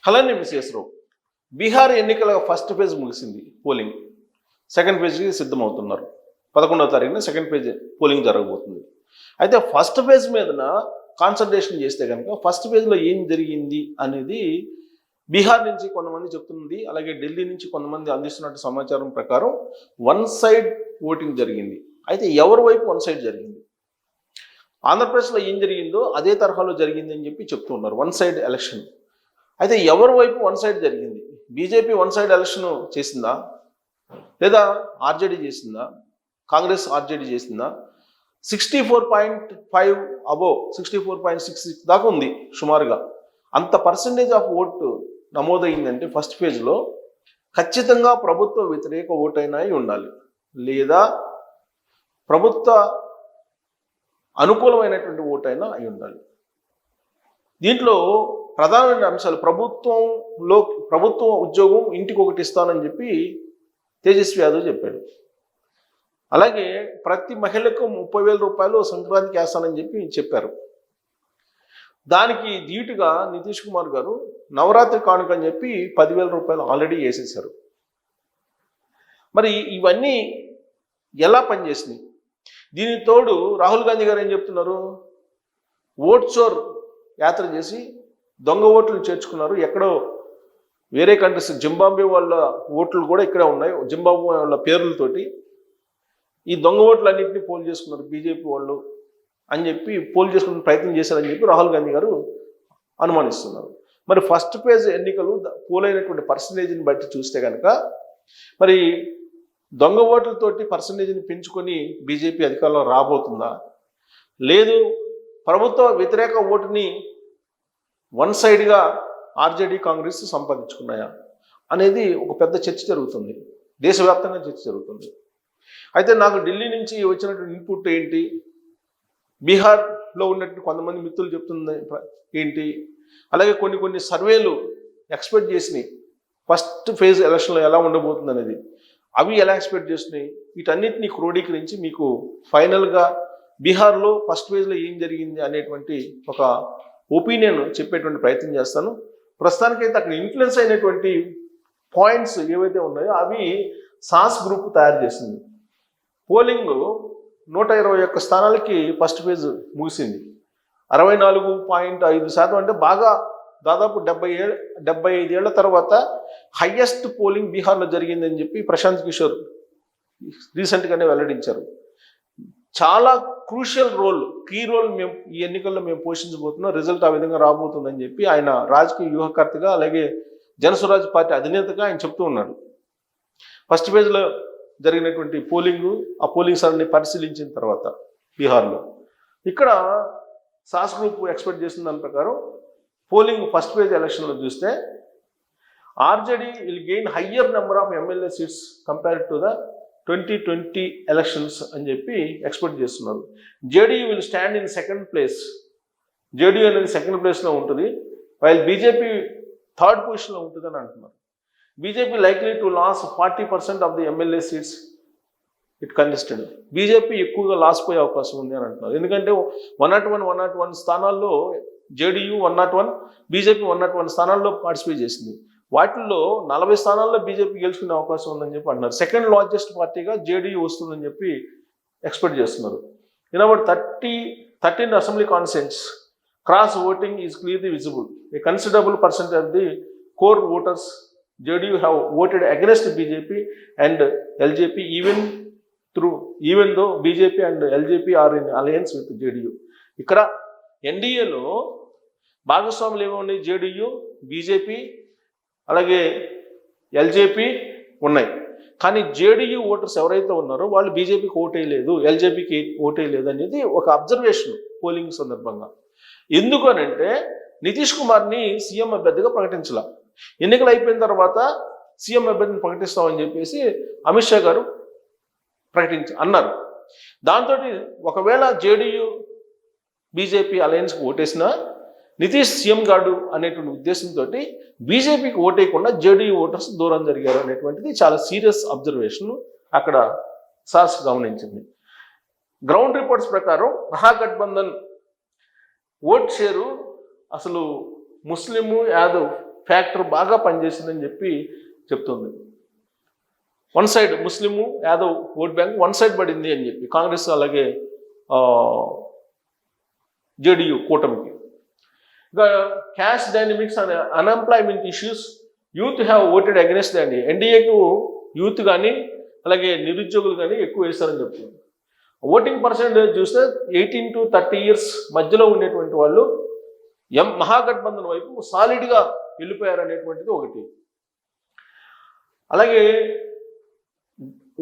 హలని విశ్వేశ్వరరావు, బీహార్ ఎన్నికల first phase ముగిసింది polling. Second ఫేజ్కి సిద్ధమవుతున్నారు. 11వ తారీఖున సెకండ్ ఫేజ్ పోలింగ్ జరగబోతుంది. అయితే ఫస్ట్ ఫేజ్ మీదన కాన్సన్ట్రేషన్ చేస్తే కనుక ఫస్ట్ ఫేజ్లో ఏం జరిగింది అనేది బీహార్ నుంచి కొంతమంది చెప్తున్నది, అలాగే ఢిల్లీ నుంచి కొంతమంది అందిస్తున్నట్టు సమాచారం ప్రకారం వన్ సైడ్ ఓటింగ్ జరిగింది. అయితే ఎవరి వైపు వన్ సైడ్ జరిగింది? ఆంధ్రప్రదేశ్లో ఏం జరిగిందో అదే తరహాలో జరిగింది అని చెప్పి చెప్తున్నారు, వన్ సైడ్ ఎలక్షన్. అయితే ఎవరి వైపు వన్ సైడ్ జరిగింది? బీజేపీ వన్ సైడ్ ఎలక్షన్ చేసిందా, లేదా ఆర్జేడీ చేసిందా, కాంగ్రెస్ ఆర్జేడీ చేసిందా? 64.5 అబోవ్ 64.66 దాకా ఉంది సుమారుగా. అంత పర్సంటేజ్ ఆఫ్ ఓటు నమోదైందంటే ఫస్ట్ ఫేజ్లో ఖచ్చితంగా ప్రభుత్వ వ్యతిరేక ఓటైనా ఉండాలి, లేదా ప్రభుత్వ అనుకూలమైనటువంటి ఓటైనా అయి ఉండాలి. దీంట్లో ప్రధానమైన అంశాలు ప్రభుత్వ ఉద్యోగం ఇంటికి ఒకటి ఇస్తానని చెప్పి తేజస్వి యాదవ్ చెప్పాడు. అలాగే ప్రతి మహిళకు 30,000 రూపాయలు సంక్రాంతికి వేస్తానని చెప్పి చెప్పారు. దానికి ధీటుగా నితీష్ కుమార్ గారు నవరాత్రి కానుక అని చెప్పి 10,000 రూపాయలు ఆల్రెడీ వేసేశారు. మరి ఇవన్నీ ఎలా పనిచేసినాయి? దీనికి తోడు రాహుల్ గాంధీ గారు ఏం చెప్తున్నారు? ఓట్ చోర్ యాత్ర చేసి దొంగ ఓట్లు చేర్చుకున్నారు. ఎక్కడో వేరే కంట్రీస్, జింబాబ్వే వాళ్ళ ఓట్లు కూడా ఇక్కడే ఉన్నాయి, జింబాబ్వే వాళ్ళ పేర్లతోటి ఈ దొంగ ఓట్లన్నింటినీ పోల్ చేసుకున్నారు బీజేపీ వాళ్ళు అని చెప్పి పోల్ చేసుకునే ప్రయత్నం చేశారని చెప్పి రాహుల్ గాంధీ గారు అనుమానిస్తున్నారు. మరి ఫస్ట్ ఫేజ్ ఎన్నికలు పోలైనటువంటి పర్సంటేజ్ని బట్టి చూస్తే కనుక మరి దొంగ ఓట్లతోటి పర్సంటేజ్ని పెంచుకొని బీజేపీ అధికారంలో రాబోతుందా, లేదు ప్రభుత్వ వ్యతిరేక ఓటుని వన్ సైడ్గా ఆర్జేడీ కాంగ్రెస్ సంపాదించుకున్నాయా అనేది ఒక పెద్ద చర్చ జరుగుతుంది, దేశవ్యాప్తంగా చర్చ జరుగుతుంది. అయితే నాకు ఢిల్లీ నుంచి వచ్చినటువంటి ఇన్పుట్ ఏంటి, బీహార్లో ఉన్నట్టు కొంతమంది మిత్రులు చెప్తుంది ఏంటి, అలాగే కొన్ని సర్వేలు ఎక్స్పెక్ట్ చేసినాయి ఫస్ట్ ఫేజ్ ఎలక్షన్లో ఎలా ఉండబోతుంది అనేది, అవి ఎలా ఎక్స్పెక్ట్ చేస్తున్నాయి, వీటన్నిటిని క్రోడీకరించి మీకు ఫైనల్గా బీహార్లో ఫస్ట్ ఫేజ్లో ఏం జరిగింది అనేటువంటి ఒక ఒపీనియన్ చెప్పేటువంటి ప్రయత్నం చేస్తాను. ప్రస్తుతానికైతే అక్కడ ఇన్ఫ్లుయెన్స్ అయినటువంటి పాయింట్స్ ఏవైతే ఉన్నాయో అవి సాస్ గ్రూప్ తయారు చేసింది. పోలింగ్ 121 స్థానాలకి ఫస్ట్ ఫేజ్ ముగిసింది. 64.5% అంటే బాగా దాదాపు 75 ఏళ్ల తర్వాత హయ్యెస్ట్ పోలింగ్ బీహార్లో జరిగిందని చెప్పి ప్రశాంత్ కిషోర్ రీసెంట్గానే వెల్లడించారు. చాలా క్రూషియల్ రోల్, కీ రోల్ మేము ఈ ఎన్నికల్లో మేము పోషించబోతున్నాం, రిజల్ట్ ఆ విధంగా రాబోతుందని చెప్పి ఆయన రాజకీయ వ్యూహకర్తగా అలాగే జనస్వరాజ్ పార్టీ అధినేతగా ఆయన చెప్తూ ఉన్నాడు. ఫస్ట్ ఫేజ్లో జరిగినటువంటి పోలింగు, ఆ పోలింగ్ సరళిని పరిశీలించిన తర్వాత బీహార్లో ఇక్కడ సాస్ గ్రూప్ ఎక్స్పెక్ట్ చేసిన దాని ప్రకారం పోలింగ్ ఫస్ట్ ఫేజ్ ఎలక్షన్లో చూస్తే RJD will gain higher number of MLA seats compared to the 2020 elections అని చెప్పి ఎక్స్పెక్ట్ చేస్తున్నారు. JDU will stand in second place, JDU అనేది సెకండ్ ప్లేస్లో ఉంటుంది, వైల్ బీజేపీ థర్డ్ పొజిషన్లో ఉంటుంది అని అంటున్నారు. BJP likely to lose 40% of the MLA seats it contested. BJP ఎక్కువగా లాస్ పోయే అవకాశం ఉంది అని అంటున్నారు. ఎందుకంటే 101 స్థానాల్లో జేడీయూ 101, బీజేపీ 101 స్థానాల్లో పార్టిసిపేట్ చేసింది. వాటిల్లో 40 స్థానాల్లో బీజేపీ గెలుచుకునే అవకాశం ఉందని చెప్పి అంటున్నారు. సెకండ్ లార్జెస్ట్ పార్టీగా జేడీయూ వస్తుందని చెప్పి ఎక్స్పెక్ట్ చేస్తున్నారు. In about 13 assembly constituents cross voting is clearly visible. A considerable percentage of the core voters JDU have voted against BJP and LJP even though BJP and LJP are in alliance with JDU. ఇక్కడ ఎన్డీఏలో భాగస్వాములు ఏమో ఉన్నాయి, JDU, BJP అలాగే LJP ఉన్నాయి. కానీ JDU voters ఎవరైతే ఉన్నారో వాళ్ళు బీజేపీకి ఓటేయలేదు, LJPకి ఓటేయలేదు అనేది ఒక అబ్జర్వేషన్ పోలింగ్ సందర్భంగా. ఎందుకు అనంటే నితీష్ కుమార్ని సీఎం అభ్యర్థిగా ప్రకటించాల, ఎన్నికలు అయిపోయిన తర్వాత సీఎం అభ్యర్థిని ప్రకటిస్తామని చెప్పేసి అమిత్ షా గారు అన్నారు. దాంతో ఒకవేళ జేడీయూ బీజేపీ అలయన్స్కి ఓటేసినా నితీష్ సీఎం గాడు అనేటువంటి ఉద్దేశంతో బీజేపీకి ఓటేయకుండా జేడీయూ ఓటర్స్ దూరం జరిగారు అనేటువంటిది చాలా సీరియస్ అబ్జర్వేషన్ అక్కడ సాస్ గమనించింది. గ్రౌండ్ రిపోర్ట్స్ ప్రకారం మహాగఠబంధన్ ఓట్ షేరు అసలు ముస్లిము యాదవ్ ఫ్యాక్టర్ బాగా పనిచేసిందని చెప్పి చెప్తుంది. One side Muslim Yadav vote bank one side పడింది అని చెప్పి కాంగ్రెస్ అలాగే జేడీయూ కూటమికి. ఇక caste dynamics and unemployment issues youth have voted against the NDA. ఎన్డీఏకు యూత్ కానీ అలాగే నిరుద్యోగులు కానీ ఎక్కువ వేస్తారని చెప్తున్నారు. ఓటింగ్ పర్సెంటేజ్ చూస్తే 18 to 30 years మధ్యలో ఉండేటువంటి వాళ్ళు మహాగఠబంధన్ వైపు సాలిడ్గా వెళ్ళిపోయారనేటువంటిది ఒకటి. అలాగే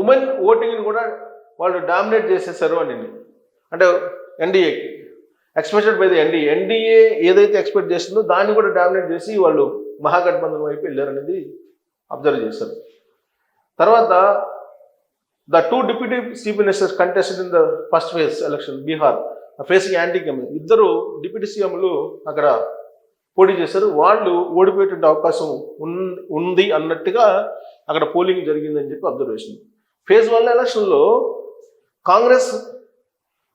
ఉమెన్ ఓటింగ్ని కూడా వాళ్ళు డామినేట్ చేసేసారు అని, అంటే ఎన్డీఏకి ఎక్స్పెక్టెడ్ బై ది ఎన్డీఏ ఏదైతే ఎక్స్పెక్ట్ చేస్తుందో దాన్ని కూడా డామినేట్ చేసి వాళ్ళు మహాగఠబంధన్ వైపు వెళ్ళారనేది అబ్జర్వ్ చేశారు. తర్వాత the 2 deputy chief ministers contested in the first phase election Bihar facing anti government. ఇద్దరు డిప్యూటీ సీఎంలు అక్కడ పోటీ చేశారు. వాళ్ళు ఓడిపోయేటువంటి అవకాశం ఉంది అన్నట్టుగా అక్కడ పోలింగ్ జరిగిందని చెప్పి అబ్జర్వేషన్. ఫేజ్ 1 ఎలక్షన్లో Congress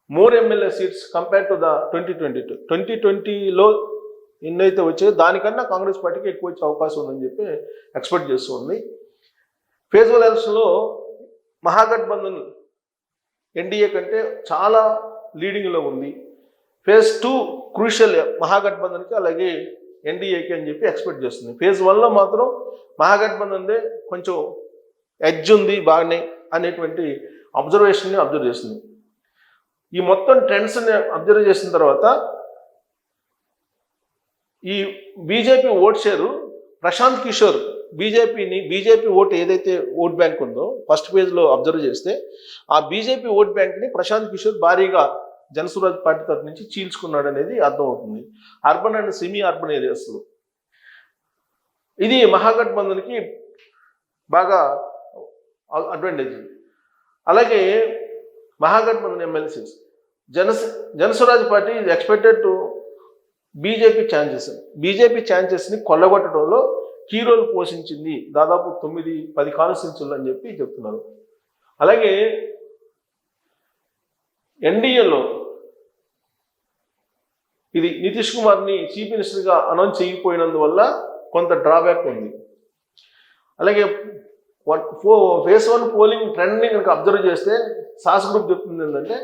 more MLA seats compare to the 2022. 2020లో ఎన్నైతే వచ్చాయో దానికన్నా కాంగ్రెస్ పార్టీకి ఎక్కువ వచ్చే అవకాశం ఉందని చెప్పి ఎక్స్పెక్ట్ చేస్తూ ఉంది. ఫేజ్ 1 ఎలక్షన్లో మహాగఠబంధన్ ఎన్డీఏ కంటే చాలా లీడింగ్లో ఉంది. ఫేజ్ 2 క్రూషియల్ మహాగఠబంధన్కి అలాగే ఎన్డీఏకి అని చెప్పి ఎక్స్పెక్ట్ చేస్తుంది. ఫేజ్ 1లో మాత్రం మహాగఠబంధన్దే కొంచెం ఎడ్జ్ ఉంది బాగానే అనేటువంటి అబ్జర్వ్ చేస్తుంది. ఈ మొత్తం ట్రెండ్స్ని అబ్జర్వ్ చేసిన తర్వాత ఈ BJP vote share Prashant Kishor BJP vote ఏదైతే ఓట్ బ్యాంక్ ఉందో ఫస్ట్ ఫేజ్లో అబ్జర్వ్ చేస్తే ఆ బీజేపీ ఓట్ బ్యాంక్ని ప్రశాంత్ కిషోర్ భారీగా జనసురాజ్ పార్టీ తరఫు నుంచి చీల్చుకున్నాడు అనేది అర్థమవుతుంది అర్బన్ అండ్ సెమీ అర్బన్ ఏరియాస్లో. ఇది మహాగఠబంధన్కి బాగా అడ్వాంటేజ్. అలాగే Mahagathbandhan MLCs Jan Suraaj party is expected to BJP ఛాన్సెస్ని కొల్లగొట్టడంలో కీ రోల్ పోషించింది దాదాపు 9-10 కాన్స్టిట్యూన్సీలు అని చెప్పి చెప్తున్నారు. అలాగే ఎన్డీఏలో ఇది నితీష్ కుమార్ని చీఫ్ మినిస్టర్గా అనౌన్స్ చేయకపోయినందువల్ల కొంత డ్రాబ్యాక్ ఉంది. అలాగే ఫేజ్ 1 పోలింగ్ ట్రెండ్ని కనుక అబ్జర్వ్ చేస్తే సాస్ గ్రూప్ చెప్తుంది ఏంటంటే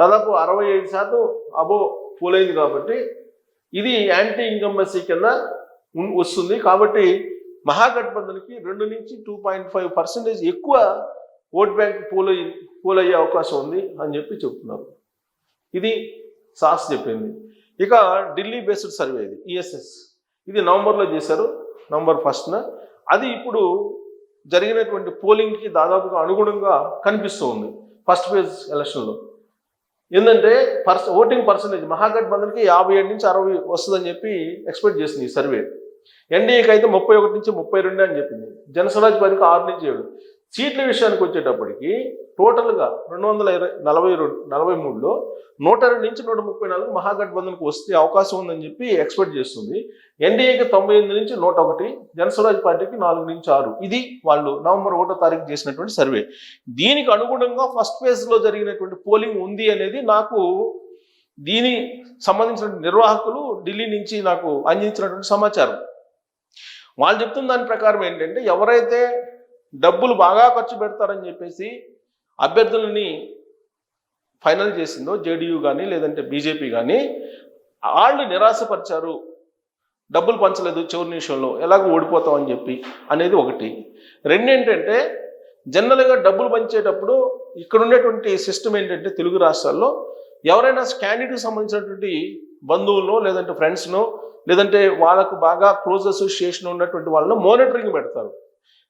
దాదాపు 65% అబో పోల్ అయింది. కాబట్టి ఇది యాంటీ ఇన్కంబెన్సీ కింద వస్తుంది. కాబట్టి మహాగఠబంధన్కి 2 నుంచి 2.5% ఎక్కువ ఓట్ బ్యాంక్ పోల్ అయ్యే అవకాశం ఉంది అని చెప్పి చెప్తున్నారు. ఇది సాస్ చెప్పింది. ఇక ఢిల్లీ బేస్డ్ సర్వే ఇది ఈఎస్ఎస్, ఇది నవంబర్లో చేశారు, November 1st. అది ఇప్పుడు జరిగినటువంటి పోలింగ్కి దాదాపుగా అనుగుణంగా కనిపిస్తూ ఉంది ఫస్ట్ ఫేజ్ ఎలక్షన్లో. ఏంటంటే ఓటింగ్ పర్సంటేజ్ మహాగఠబంధన్కి 57 నుంచి 60 వస్తుందని చెప్పి ఎక్స్పెక్ట్ చేసింది ఈ సర్వే. ఎన్డీఏకి అయితే 31 నుంచి 32 అని చెప్పింది. జనసరాజ్ పార్టీకి 6 నుంచి 7. సీట్ల విషయానికి వచ్చేటప్పటికి టోటల్గా 243లో 102 నుంచి 134 మహాగఠబంధన్కి వస్తే అవకాశం ఉందని చెప్పి ఎక్స్పెక్ట్ చేస్తుంది. ఎన్డీఏకి 98 నుంచి 101, జనస్వరాజ్ పార్టీకి 4 నుంచి 6. ఇది వాళ్ళు November 1వ చేసినటువంటి సర్వే. దీనికి అనుగుణంగా ఫస్ట్ ఫేజ్లో జరిగినటువంటి పోలింగ్ ఉంది అనేది నాకు దీని సంబంధించిన నిర్వాహకులు ఢిల్లీ నుంచి నాకు అందించినటువంటి సమాచారం. వాళ్ళు చెప్తున్న దాని ప్రకారం ఏంటంటే ఎవరైతే డబ్బులు బాగా ఖర్చు పెడతారని చెప్పేసి అభ్యర్థులని ఫైనల్ చేసిందో జేడీయూ కానీ లేదంటే బీజేపీ కానీ వాళ్ళు నిరాశపరిచారు, డబ్బులు పంచలేదు చివరి నిమిషంలో, ఎలాగో ఓడిపోతామని చెప్పి అనేది ఒకటి. రెండేంటంటే జనరల్గా డబ్బులు పంచేటప్పుడు ఇక్కడ ఉండేటువంటి సిస్టమ్ ఏంటంటే తెలుగు రాష్ట్రాల్లో ఎవరైనా క్యాండిడేట్కి సంబంధించినటువంటి బంధువులను లేదంటే ఫ్రెండ్స్ను లేదంటే వాళ్ళకు బాగా క్లోజ్ అసోసియేషన్ ఉన్నటువంటి వాళ్ళను మోనిటరింగ్ పెడతారు.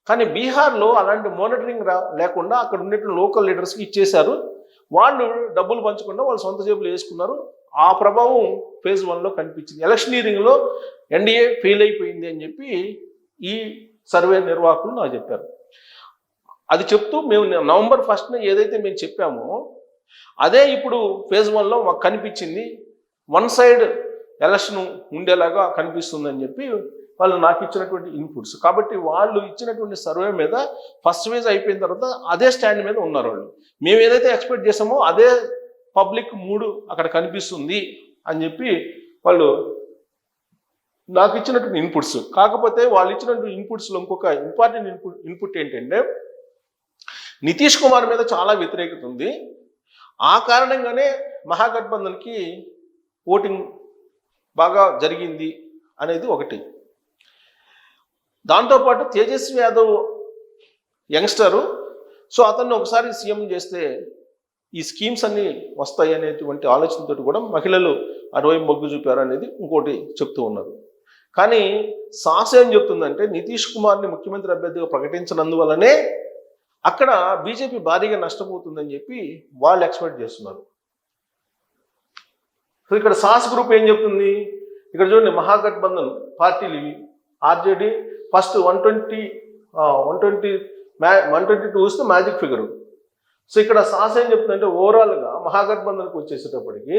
కానీ బీహార్లో అలాంటి మోనిటరింగ్ లేకుండా అక్కడ ఉండేటువంటి లోకల్ లీడర్స్కి ఇచ్చేశారు. వాళ్ళు డబ్బులు పంచకుండా వాళ్ళు సొంత జేబులు వేసుకున్నారు. ఆ ప్రభావం ఫేజ్ 1లో కనిపించింది. ఎలక్షనీరింగ్లో ఎన్డీఏ ఫెయిల్ అయిపోయింది అని చెప్పి ఈ సర్వే నిర్వాహకులు నాకు చెప్పారు. అది చెప్తూ మేము November 1న ఏదైతే మేము చెప్పామో అదే ఇప్పుడు ఫేజ్ 1లో మాకు కనిపించింది, వన్ సైడ్ ఎలక్షన్ ఉండేలాగా కనిపిస్తుందని చెప్పి వాళ్ళు నాకు ఇచ్చినటువంటి ఇన్పుట్స్. కాబట్టి వాళ్ళు ఇచ్చినటువంటి సర్వే మీద ఫస్ట్ ఫేజ్ అయిపోయిన తర్వాత అదే స్టాండ్ మీద ఉన్నారు వాళ్ళు. మేము ఏదైతే ఎక్స్పెక్ట్ చేసామో అదే పబ్లిక్ మూడు అక్కడ కనిపిస్తుంది అని చెప్పి వాళ్ళు నాకు ఇచ్చినటువంటి ఇన్పుట్స్. కాకపోతే వాళ్ళు ఇచ్చినటువంటి ఇన్పుట్స్లో ఇంకొక ఇంపార్టెంట్ ఇన్పుట్ ఏంటంటే నితీష్ కుమార్ మీద చాలా వ్యతిరేకత ఉంది. ఆ కారణంగానే మహాగఠబంధన్కి ఓటింగ్ బాగా జరిగింది అనేది ఒకటి. దాంతోపాటు తేజస్వి యాదవ్ యంగ్స్టరు, సో అతన్ని ఒకసారి సీఎం చేస్తే ఈ స్కీమ్స్ అన్నీ వస్తాయి అనేటువంటి ఆలోచనతో కూడా మహిళలు అటువైపు మొగ్గు చూపారు అనేది ఇంకోటి చెప్తూ ఉన్నారు. కానీ సాస్ ఏం చెప్తుందంటే నితీష్ కుమార్ని ముఖ్యమంత్రి అభ్యర్థిగా ప్రకటించినందువల్లనే అక్కడ బీజేపీ భారీగా నష్టపోతుందని చెప్పి వాళ్ళు ఎక్స్పెక్ట్ చేస్తున్నారు. సో ఇక్కడ సాస్ గ్రూప్ ఏం చెప్తుంది, ఇక్కడ చూడండి మహాగఠబంధన్ పార్టీలు ఇవి. ఆర్జేడీ ఫస్ట్ 122 వస్తే మ్యాజిక్ ఫిగరు. సో ఇక్కడ సాస్ ఏం చెప్తుందంటే ఓవరాల్గా మహాగఠబంధన్కి వచ్చేసేటప్పటికి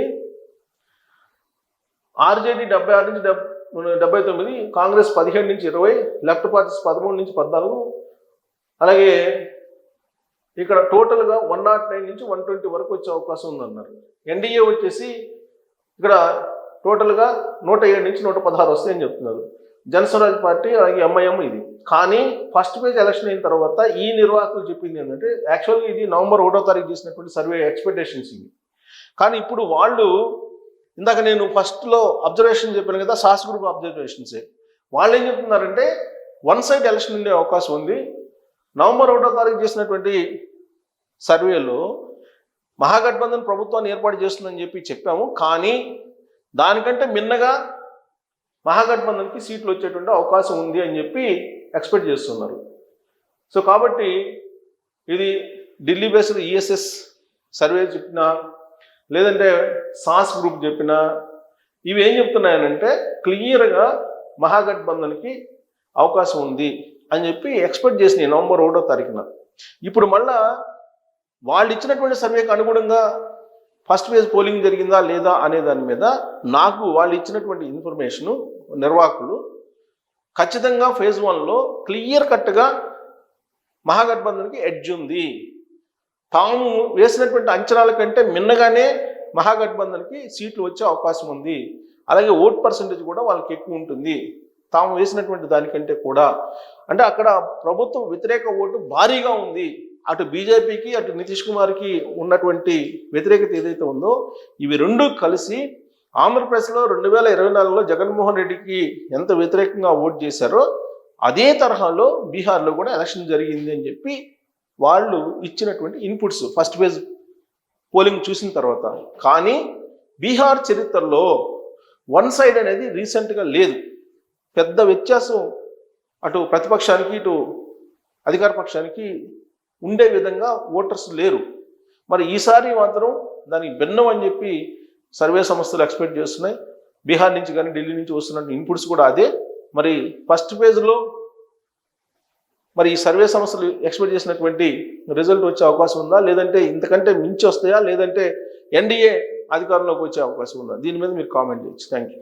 ఆర్జేడీ 76 నుంచి 79, కాంగ్రెస్ 17 నుంచి 20, లెఫ్ట్ పార్టీస్ 13 నుంచి 14, అలాగే ఇక్కడ టోటల్గా 109 నుంచి 120 వరకు వచ్చే అవకాశం ఉందన్నారు. ఎన్డీఏ వచ్చేసి ఇక్కడ టోటల్గా 107 నుంచి 116 వస్తాయని చెప్తున్నారు. జనస్వరాజ్ పార్టీ అలాగే ఎంఐఎం ఇది. కానీ ఫస్ట్ పేజ్ ఎలక్షన్ అయిన తర్వాత ఈ నిర్వాహకులు చెప్పింది ఏంటంటే యాక్చువల్గా ఇది నవంబర్ 1వ తారీఖు చేసినటువంటి సర్వే ఎక్స్పెక్టేషన్స్ ఇవి. కానీ ఇప్పుడు వాళ్ళు ఇందాక నేను ఫస్ట్లో అబ్జర్వేషన్ చెప్పాను కదా, సాస్ గ్రూప్ అబ్జర్వేషన్సే. వాళ్ళు ఏం చెప్తున్నారంటే వన్ సైడ్ ఎలక్షన్ ఉండే అవకాశం ఉంది. నవంబర్ 1వ తారీఖు చేసినటువంటి సర్వేలో మహాగఠబంధన్ ప్రభుత్వాన్ని ఏర్పాటు చేస్తుందని చెప్పాము, కానీ దానికంటే మిన్నగా మహాగఠబంధన్కి సీట్లు వచ్చేటువంటి అవకాశం ఉంది అని చెప్పి ఎక్స్పెక్ట్ చేస్తున్నారు. సో కాబట్టి ఇది ఢిల్లీ బేస్డ్ ఈఎస్ఎస్ సర్వే చెప్పినా లేదంటే సాస్ గ్రూప్ చెప్పినా ఇవి ఏం చెప్తున్నాయనంటే క్లియర్గా మహాగఠబంధన్కి అవకాశం ఉంది అని చెప్పి ఎక్స్పెక్ట్ చేసినాయి నవంబర్ 1వ తారీఖున. ఇప్పుడు మళ్ళా వాళ్ళు ఇచ్చినటువంటి సర్వేకి అనుగుణంగా ఫస్ట్ ఫేజ్ పోలింగ్ జరిగిందా లేదా అనే దాని మీద నాకు వాళ్ళు ఇచ్చినటువంటి ఇన్ఫర్మేషను నిర్వాహకులు ఖచ్చితంగా ఫేజ్ 1లో క్లియర్ కట్గా మహాగఠబంధన్కి ఎడ్జ్ ఉంది. తాము వేసినటువంటి అంచనాల కంటే మిన్నగానే మహాగఠబంధన్కి సీట్లు వచ్చే అవకాశం ఉంది. అలాగే ఓట్ పర్సంటేజ్ కూడా వాళ్ళకి ఎక్కువ ఉంటుంది తాము వేసినటువంటి దానికంటే కూడా. అంటే అక్కడ ప్రభుత్వం వ్యతిరేక ఓటు భారీగా ఉంది. అటు బీజేపీకి అటు నితీష్ కుమార్కి ఉన్నటువంటి వ్యతిరేకత ఏదైతే ఉందో ఇవి రెండు కలిసి ఆంధ్రప్రదేశ్లో 2024లో జగన్మోహన్ రెడ్డికి ఎంత వ్యతిరేకంగా ఓటు చేశారో అదే తరహాలో బీహార్లో కూడా ఎలక్షన్ జరిగింది అని చెప్పి వాళ్ళు ఇచ్చినటువంటి ఇన్పుట్స్ ఫస్ట్ ఫేజ్ పోలింగ్ చూసిన తర్వాత. కానీ బీహార్ చరిత్రలో వన్ సైడ్ అనేది రీసెంట్గా లేదు. పెద్ద వ్యత్యాసం అటు ప్రతిపక్షానికి ఇటు అధికార పక్షానికి ఉండే విధంగా ఓటర్స్ లేరు. మరి ఈసారి మాత్రం దానికి భిన్నం అని చెప్పి సర్వే సంస్థలు ఎక్స్పెక్ట్ చేస్తున్నాయి. బీహార్ నుంచి కానీ ఢిల్లీ నుంచి వస్తున్న ఇన్పుట్స్ కూడా అదే. మరి ఫస్ట్ ఫేజ్లో మరి ఈ సర్వే సంస్థలు ఎక్స్పెక్ట్ చేసినటువంటి రిజల్ట్ వచ్చే అవకాశం ఉందా, లేదంటే ఇంతకంటే మించి వస్తాయా, లేదంటే ఎన్డీఏ అధికారంలోకి వచ్చే అవకాశం ఉందా? దీని మీద మీరు కామెంట్ చేయొచ్చు. Thank you.